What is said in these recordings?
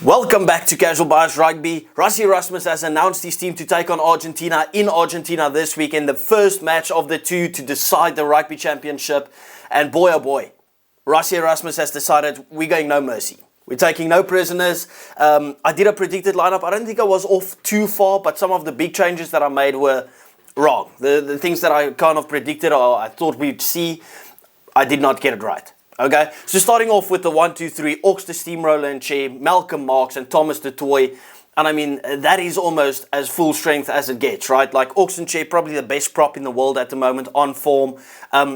Welcome back to CasualBiasRugby. Rassie Rasmus has announced his team to take on Argentina in Argentina this weekend, the first match of the two to decide the rugby championship. And boy oh boy, Rassie Rasmus has decided we're going no mercy. We're taking no prisoners. I did a predicted lineup. I don't think I was off too far, but some of the big changes that I made were wrong. The things that I kind of predicted or I thought we'd see, I did not get it right. Okay, so starting off with the 1-2-3, Ox the Steamroller and Chair, Malcolm Marx and Thomas the Toy. And I mean, that is almost as full strength as it gets, right? Like Ox and Chair, probably the best prop in the world at the moment, on form.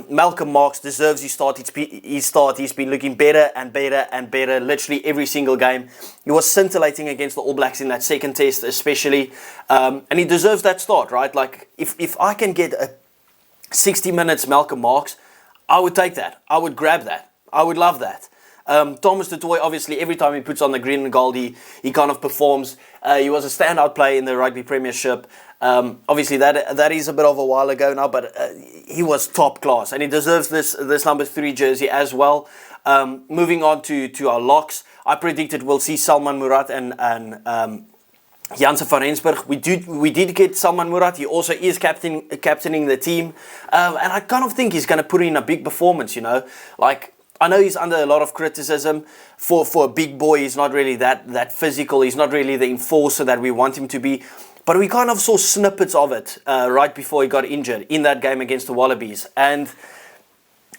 Malcolm Marx deserves his start. He's been looking better and better and better, literally every single game. He was scintillating against the All Blacks in that second test especially. And he deserves that start, right? Like, if I can get a 60 minutes Malcolm Marx, I would take that. I would grab that. I would love that. Thomas the Toy, obviously, every time he puts on the green and gold, he kind of performs. He was a standout player in the Rugby Premiership. Obviously, that is a bit of a while ago now, but he was top class, and he deserves this number 3 jersey as well. Moving on to our locks, I predicted we'll see Salman Murat and Janse van Rensburg. We did get Salman Murat. He also is captaining the team, and I kind of think he's going to put in a big performance. You know, like, I know he's under a lot of criticism for a big boy. He's not really that physical. He's not really the enforcer that we want him to be. But we kind of saw snippets of it right before he got injured in that game against the Wallabies. And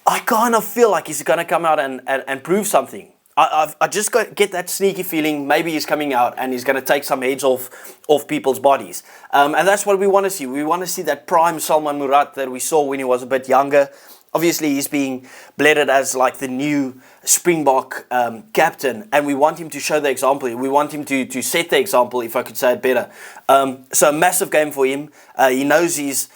I kind of feel like he's going to come out and prove something. I just get that sneaky feeling maybe he's coming out and he's going to take some heads off people's bodies. And that's what we want to see. We want to see that prime Salman Murat that we saw when he was a bit younger. Obviously, he's being bleated as like the new Springbok captain, and we want him to show the example. We want him to set the example, if I could say it better. So a massive game for him. He knows his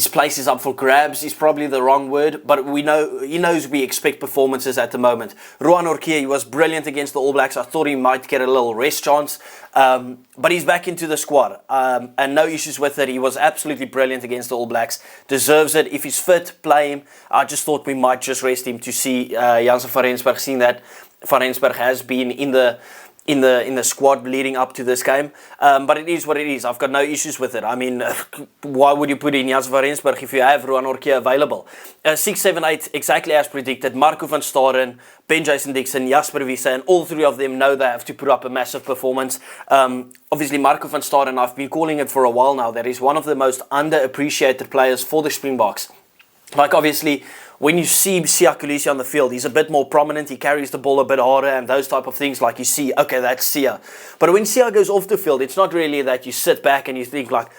place is up for grabs. Is probably the wrong word, but he knows we expect performances at the moment. Ruan Orkia, he was brilliant against the All Blacks. I thought he might get a little rest chance, but he's back into the squad, and no issues with it. He was absolutely brilliant against the All Blacks. Deserves it. If he's fit, play him. I just thought we might just rest him to see Janse van Rensburg, seeing that Van Rensburg has been in the squad leading up to this game. But it is what it is. I've got no issues with it. I mean, why would you put in Janse van Rensburg if you have Ruan Orkia available? 6, 7, 8, exactly as predicted. Marco van Staden, Ben Jason Dixon, Jasper Wiese, and all three of them know they have to put up a massive performance. Obviously, Marco van Staden, I've been calling it for a while now, that is one of the most underappreciated players for the Springboks. Like, obviously, when you see Siya Kolisi on the field, he's a bit more prominent. He carries the ball a bit harder and those type of things. Like, you see, okay, that's Siya. But when Siya goes off the field, it's not really that you sit back and you think like,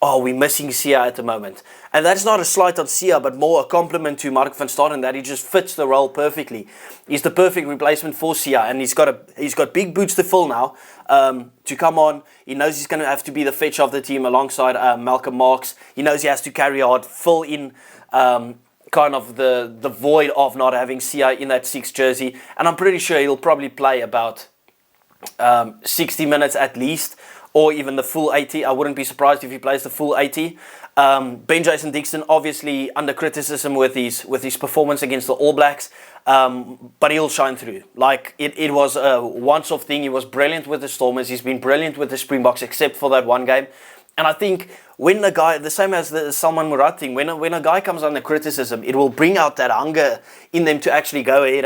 oh, we're missing Siya at the moment. And that's not a slight on Siya, but more a compliment to Mark van Staden, that he just fits the role perfectly. He's the perfect replacement for Siya, and he's got big boots to fill now to come on. He knows he's going to have to be the fetch of the team alongside Malcolm Marx. He knows he has to carry hard, fill in kind of the void of not having Siya in that 6 jersey, and I'm pretty sure he'll probably play about 60 minutes at least, or even the full 80. I wouldn't be surprised if he plays the full 80. Ben Jason Dixon, obviously under criticism with his performance against the All Blacks, but he'll shine through. Like, it was a once-off thing. He was brilliant with the Stormers. He's been brilliant with the Springboks, except for that one game. And I think when a guy, the same as the Salman Murat thing, when a guy comes under criticism, it will bring out that hunger in them to actually go ahead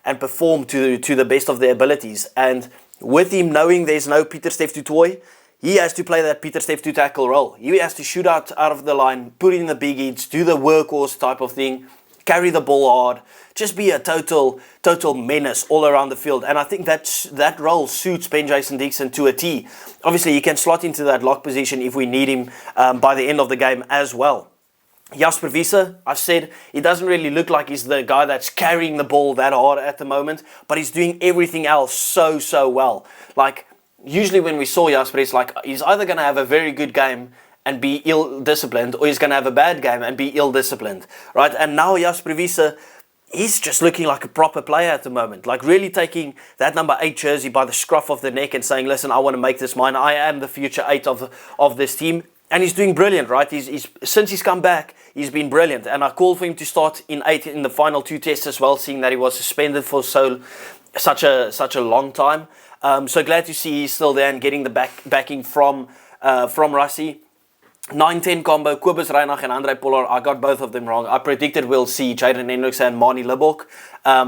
and perform to the best of their abilities. And with him knowing there's no Pieter-Steph du Toit, he has to play that Pieter-Steph du tackle role. He has to shoot out of the line, put in the big hits, do the workhorse type of thing, carry the ball hard, just be a total menace all around the field. And I think that role suits Ben Jason Dixon to a T. Obviously, he can slot into that lock position if we need him by the end of the game as well. Jasper Wiese, I've said, he doesn't really look like he's the guy that's carrying the ball that hard at the moment, but he's doing everything else so well. Like, usually when we saw Jasper, it's like he's either going to have a very good game and be ill-disciplined, or he's going to have a bad game and be ill-disciplined, right? And now Jasper Wiese, he's just looking like a proper player at the moment, like really taking that number 8 jersey by the scruff of the neck and saying, listen, I want to make this mine. I am the future 8 of this team. And he's doing brilliant, right? Since he's come back, he's been brilliant. And I called for him to start in 8 in the final 2 tests as well, seeing that he was suspended for such a long time. So glad to see he's still there and getting the backing from Rassie. 9-10 combo, Kobus Reinach and Andre Pollard. I got both of them wrong. I predicted we'll see Jaden Hendricks and Mani Libbok.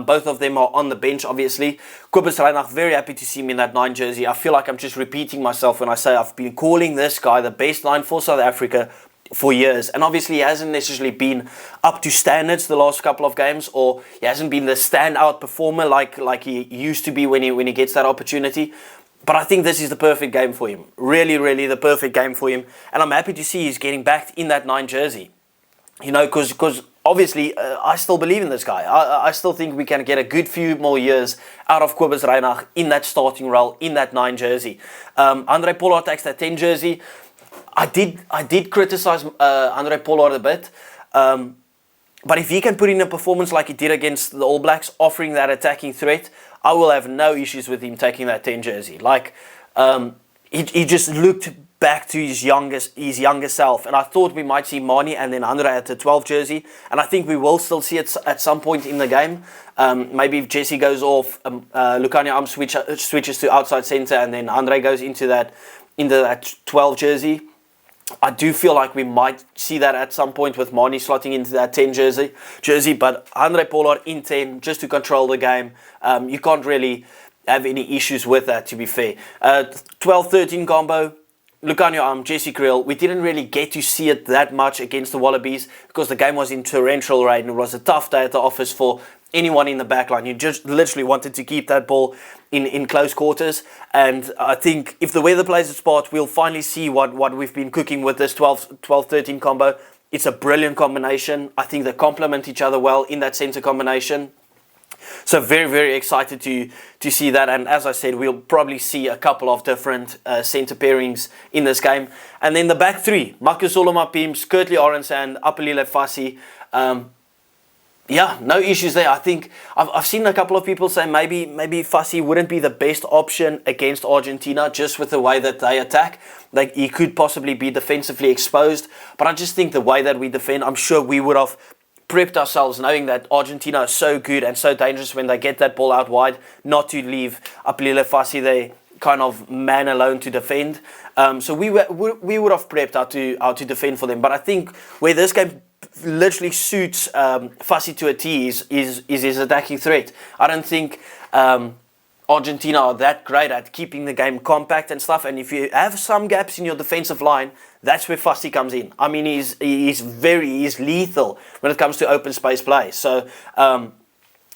Both of them are on the bench, obviously. Kobus Reinach, very happy to see him in that 9 jersey. I feel like I'm just repeating myself when I say I've been calling this guy the best 9 for South Africa for years. And obviously he hasn't necessarily been up to standards the last couple of games, or he hasn't been the standout performer like he used to be when he gets that opportunity. But I think this is the perfect game for him. Really, really the perfect game for him. And I'm happy to see he's getting back in that 9 jersey. You know, because obviously I still believe in this guy. I still think we can get a good few more years out of Kobus Reinach in that starting role, in that 9 jersey. Andre Pollard takes that 10 jersey. I did criticize Andre Pollard a bit. But if he can put in a performance like he did against the All Blacks, offering that attacking threat, I will have no issues with him taking that 10 jersey. Like, he just looked back to his younger self. And I thought we might see Mani and then Andre at the 12 jersey. And I think we will still see it at some point in the game. Maybe if Jesse goes off, Lukanya Arm switches to outside centre, and then Andre goes into that 12 jersey. I do feel like we might see that at some point with Mani slotting into that 10 jersey, but Andre Pollard in 10 just to control the game. You can't really have any issues with that, to be fair. 12-13 combo, Lukanya Arm, Jesse Kriel. We didn't really get to see it that much against the Wallabies because the game was in torrential rain. It was a tough day at the office for anyone in the back line. You just literally wanted to keep that ball in close quarters. And I think if the weather plays its part, we'll finally see what we've been cooking with this 12-13 combo. It's a brilliant combination. I think they complement each other well in that centre combination. So very, very excited to see that. And as I said, we'll probably see a couple of different centre pairings in this game. And then the back three, Marcus Olomapimps, Kurtley Orens and Apelile Fassi. Yeah, no issues there. I think I've seen a couple of people say maybe Fassi wouldn't be the best option against Argentina just with the way that they attack. Like, he could possibly be defensively exposed. But I just think the way that we defend, I'm sure we would have prepped ourselves knowing that Argentina is so good and so dangerous when they get that ball out wide, not to leave Apelile Fassi there kind of man alone to defend. So we would have prepped how to defend for them. But I think where this game literally suits Fassi to a T is his attacking threat. I don't think Argentina are that great at keeping the game compact and stuff. And if you have some gaps in your defensive line, that's where Fassi comes in. I mean, he's lethal when it comes to open space play. So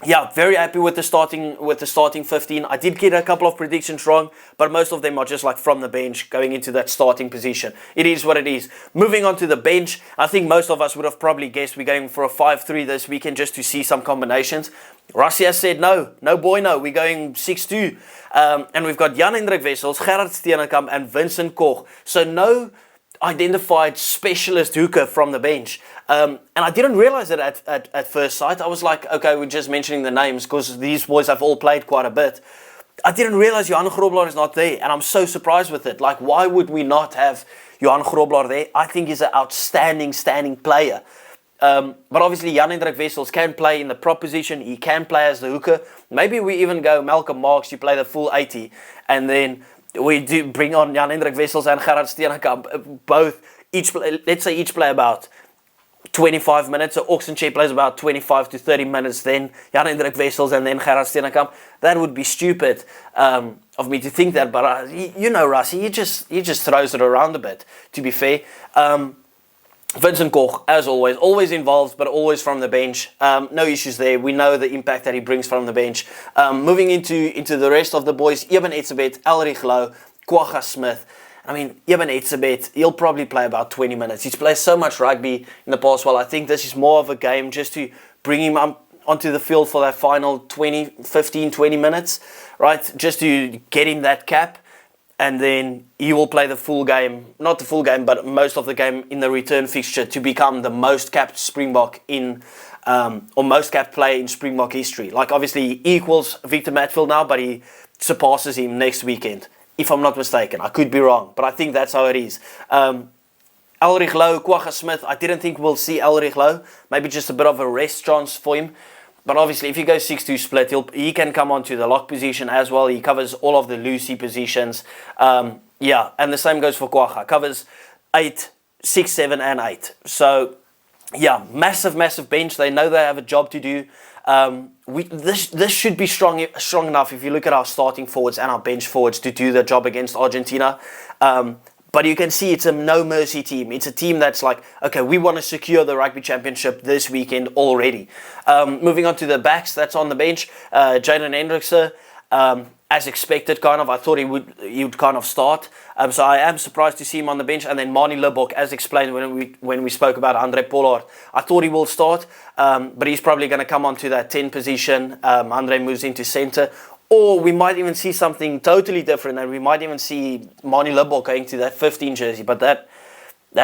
yeah, very happy with the starting 15. I did get a couple of predictions wrong, but most of them are just like from the bench going into that starting position. It is what it is. Moving on to the bench, I think most of us would have probably guessed we're going for a 5-3 this weekend just to see some combinations. Rassie has said no boy, no. We're going 6-2. And we've got Jan-Hendrik Wessels, Gerard Steenekamp and Vincent Koch. So no identified specialist hooker from the bench. And I didn't realize it at first sight. I was like, okay, we're just mentioning the names because these boys have all played quite a bit. I didn't realize Johan Grobler is not there, and I'm so surprised with it. Like, why would we not have Johan Grobler there? I think he's an outstanding standing player. But obviously Jan-Hendrik Wessels can play in the prop position. He can play as the hooker. Maybe we even go Malcolm Marx, you play the full 80, and then we do bring on Jan-Hendrik Wessels and Gerard Steenekamp. Let's say each play about 25 minutes. So Oxenchair plays about 25 to 30 minutes. Then Jan-Hendrik Wessels and then Gerard Steenekamp. That would be stupid of me to think that. But you know, Rassie, he just throws it around a bit, to be fair. Vincent Koch, as always involved, but always from the bench. No issues there. We know the impact that he brings from the bench. Moving into the rest of the boys, Eben Etzebeth, Elrich Louw, Kwagga Smith. I mean, Eben Etzebeth, he'll probably play about 20 minutes. He's played so much rugby in the past. Well, I think this is more of a game just to bring him up onto the field for that final 15, 20 minutes, right? Just to get him that cap. And then he will play the full game, not the full game, but most of the game in the return fixture to become the most capped Springbok or most capped player in Springbok history. Like, obviously he equals Victor Matfield now, but he surpasses him next weekend, if I'm not mistaken. I could be wrong, but I think that's how it is. Elrich Louw, Kwagga Smith, I didn't think we'll see Elrich Louw. Maybe just a bit of a rest chance for him. But obviously, if you go 6-2 split, he can come onto the lock position as well. He covers all of the loosey positions. Yeah, and the same goes for Kwaga. Covers 8, 6, 7, and 8. So, yeah, massive bench. They know they have a job to do. This should be strong enough if you look at our starting forwards and our bench forwards to do the job against Argentina. But you can see it's a no-mercy team. It's a team that's like, okay, we want to secure the rugby championship this weekend already. Moving on to the backs, that's on the bench. Jaden Hendrickse, as expected, kind of. I thought he would kind of start. So I am surprised to see him on the bench. And then Manie Libbok, as explained when we spoke about Andre Pollard, I thought he will start, but he's probably going to come onto that 10 position. Andre moves into centre. Or we might even see something totally different, and we might even see Manie Libbok going to that 15 jersey, but that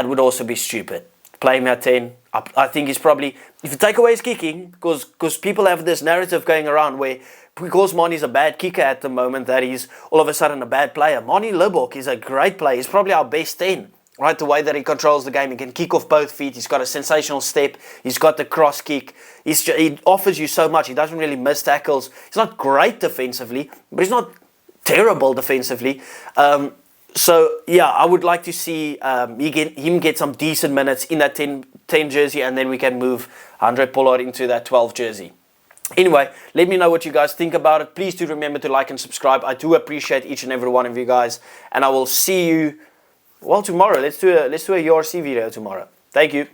would also be stupid. Play him at 10. I think he's probably, if you take away his kicking, because people have this narrative going around where because Manie's a bad kicker at the moment, that he's all of a sudden a bad player. Manie Libbok is a great player. He's probably our best 10. Right, the way that he controls the game, he can kick off both feet. He's got a sensational step. He's got the cross kick. He offers you so much. He doesn't really miss tackles. He's not great defensively, but he's not terrible defensively. So yeah, I would like to see him get some decent minutes in that 10 jersey, and then we can move Andre Pollard into that 12 jersey. Anyway, let me know what you guys think about it. Please do remember to like and subscribe. I do appreciate each and every one of you guys, and I will see you. Well, tomorrow, let's do a URC video tomorrow. Thank you.